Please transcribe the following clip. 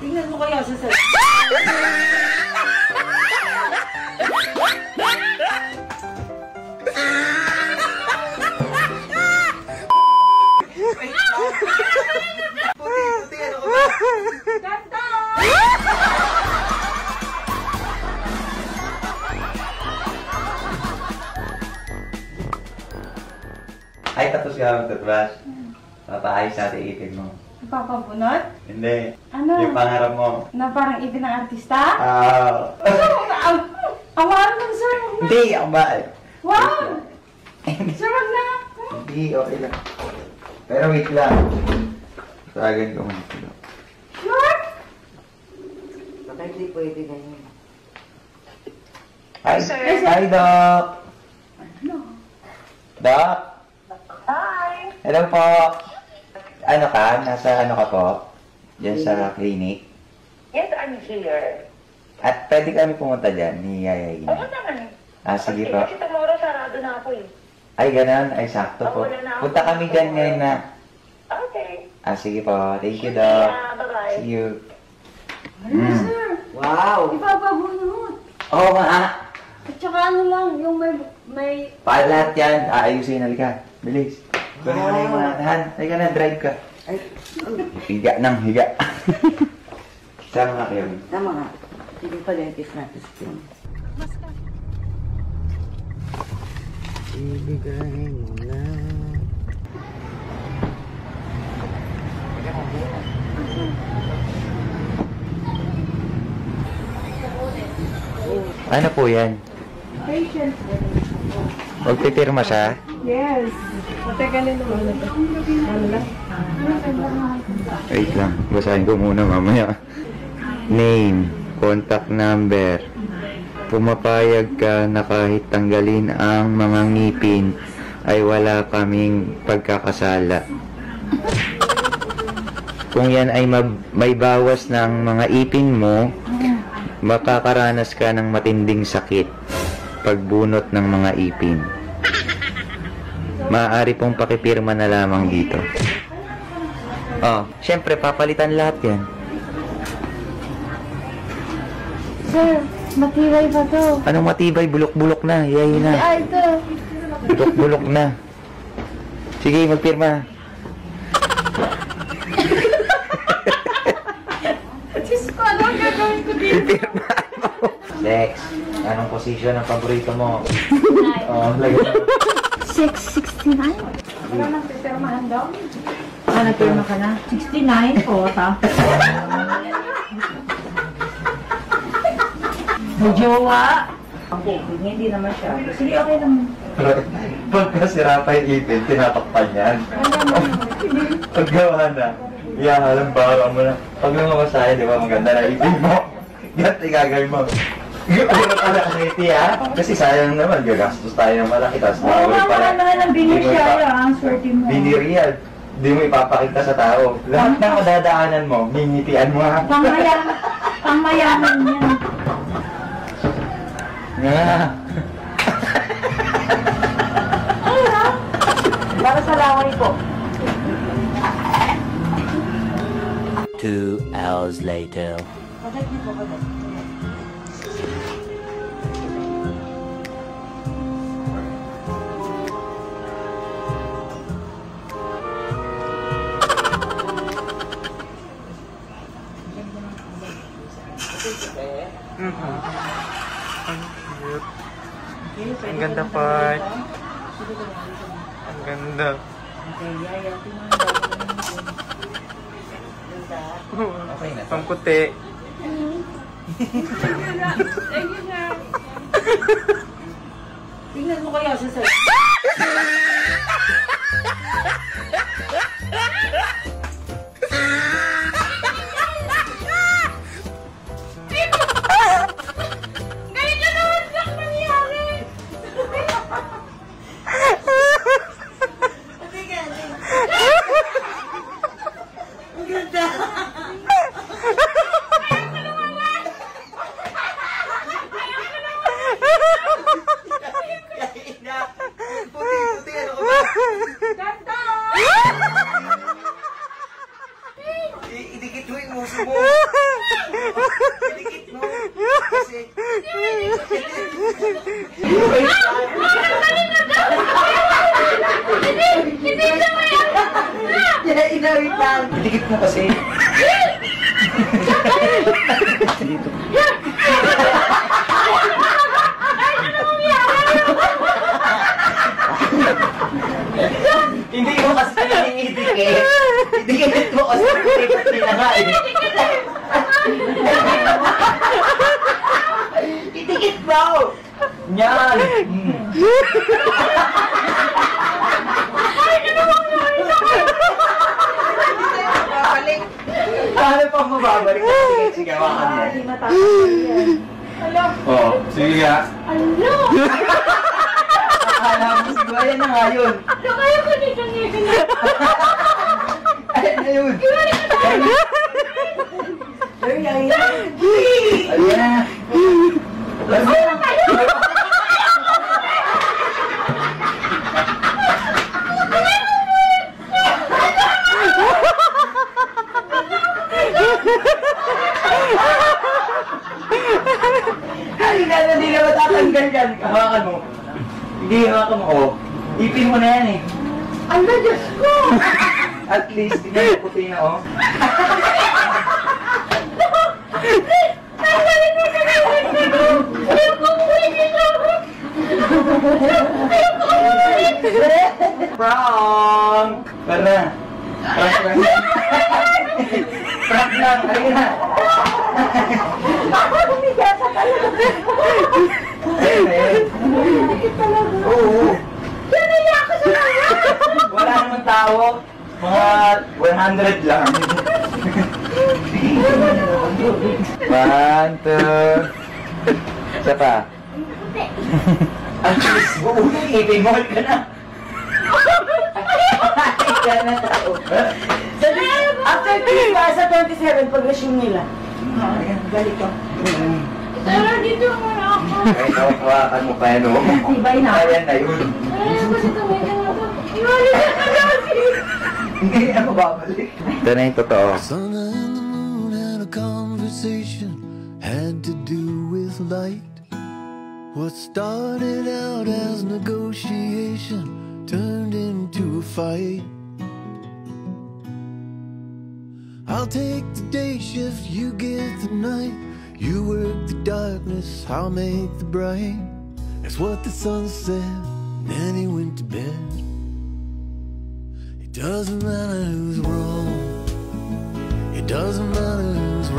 Tingnan mo kaya sa sarili. Puti, ano ko ba? Ganda! Ay, tapos ka mag-toothbrush. Papaayos natin ipin mo. Papabunot? Hindi. Ano? Yung pangarap mo. Na parang ipin ng artista? Ang mahal ng sir. Hindi, ako ba? Wow! Sir, wag na. Hindi, okay lang. Pero wait lang. Tawagan ko muna. Sure? Baka hindi pwede ganyan. Hi, sir. Hi, Doc. Ano? Doc? Hi! Hello po. Ano ka? Nasa ano ka po? Diyan sa clinic? Yes, I'm here. At pwede kami pumunta dyan ni Yaya Oo Ina. naman. Sige Okay, po. kasi tomorrow sarado na ako eh. Ay, ganun. Ay, sakto po. Wala na ako. Punta kami dyan ngayon na. Okay. Sige po. Thank you, Doc. Yeah, bye-bye. See you. Ano, sir? Wow! Ipapabunot. Oo nga. At saka ano lang, yung may... Pa lahat yan. Aayusin. Halika. Bilis. Kunin mo na yung mga tahan. Halika na, drive ka. Ay, Higa nang higa. Sama nga kayo. tama nga. Hindi pa dentist natin sa film. Ibigay mo na. Ano po yan? Patient. Magpipirma siya? Yes. Matagalin naman ito. Ano lang? Wait lang. Basahin ko muna mamaya. Name. Contact number. Pumapayag ka na kahit tanggalin ang mga ngipin ay wala kaming pagkakasala. Kung yan ay may bawas ng mga ipin mo, makakaranas ka ng matinding sakit pagbunot ng mga ipin. Maaari pong pakipirma na lamang dito. Syempre papalitan lahat yan. Sir, matibay pa to. Anong matibay? Bulok-bulok na. Yayi na. Ito. Bulok-bulok na. Sige, magpirma. Diyos ko, ano ang gagawin ko dito? Pirma mo. Lex, anong position ang paborito mo? Lagyan mo. 669? Wala nang pipirmahan daw? Nagpirma ka na? 69 po, ta. May jowa. Ang cooking, hindi naman siya. Sige, okay lang. Pagka sira pa yung ipin, tinatakpan yan. Pag gawa na, iyahalang bara mo na. Pag lumabas tayo, di ba, maganda na ipin mo. Ganti gagawin mo. Ano ka na kasi ha? Kasi sayang naman, gagastos tayo ng malaki. Tapos Oo, mga naman ang binisya ang swerte mo. binirial. Hindi mo ipapakita sa tao. Lahat ng madadaanan mo, ngingitian mo ha. Pangmayaman yan. Nga. Para sa laway po. 2 hours later. Padat niyo po, padat. Ang ganda part. Ang ganda. Ang puti. Tingnan mo kaya sa sarili. Puti, ano ka ba? Ganda! Inawit lang. Dikit mo kasi. Dito. Hindi mo kasi idikit. Idikit mo kasi pati na nga eh. Idikit mo! Yan! Babalik. Paano pa mababalik? Sige, hawakan mo. Hindi matatapos yan. Oo, sige nga. Ano? Akala mo siguro, ayan na nga yun. Ano kaya ko dito ngayon? Ayan na yun. Ayan. Ayan na. Ay, gano'n, hindi na matatanggal yan. Hawakan mo. Hindi, hawakan mo. Oh. Ipin mo na yan eh. Ano, Diyos ko? At least, tingnan mo puti na oh. Prank! Para. Prank lang. Prank lang. Ayun na. Ayun na yun. Oo. Wala naman tao. Mga 100 lang. 1, 2. Isa pa. Ang bilis mo. Ipin mo ka na. After 3 ba sa 27 pag resume nila? Galit ko. Tara, dito muna ako. Ay, hawakan mo pa yan o. Tibay na. Ayan na yun. Ayaw ko sa kamay na ako. Iwala na lagi. Hindi na mababalik. Ito na yung totoo. Sun and the moon had a conversation, had to do with light. What started out as negotiation turned into a fight. I'll take the day shift, you get the night. You work the darkness, I'll make the bright. That's what the sun said, then he went to bed. It doesn't matter who's wrong, it doesn't matter who's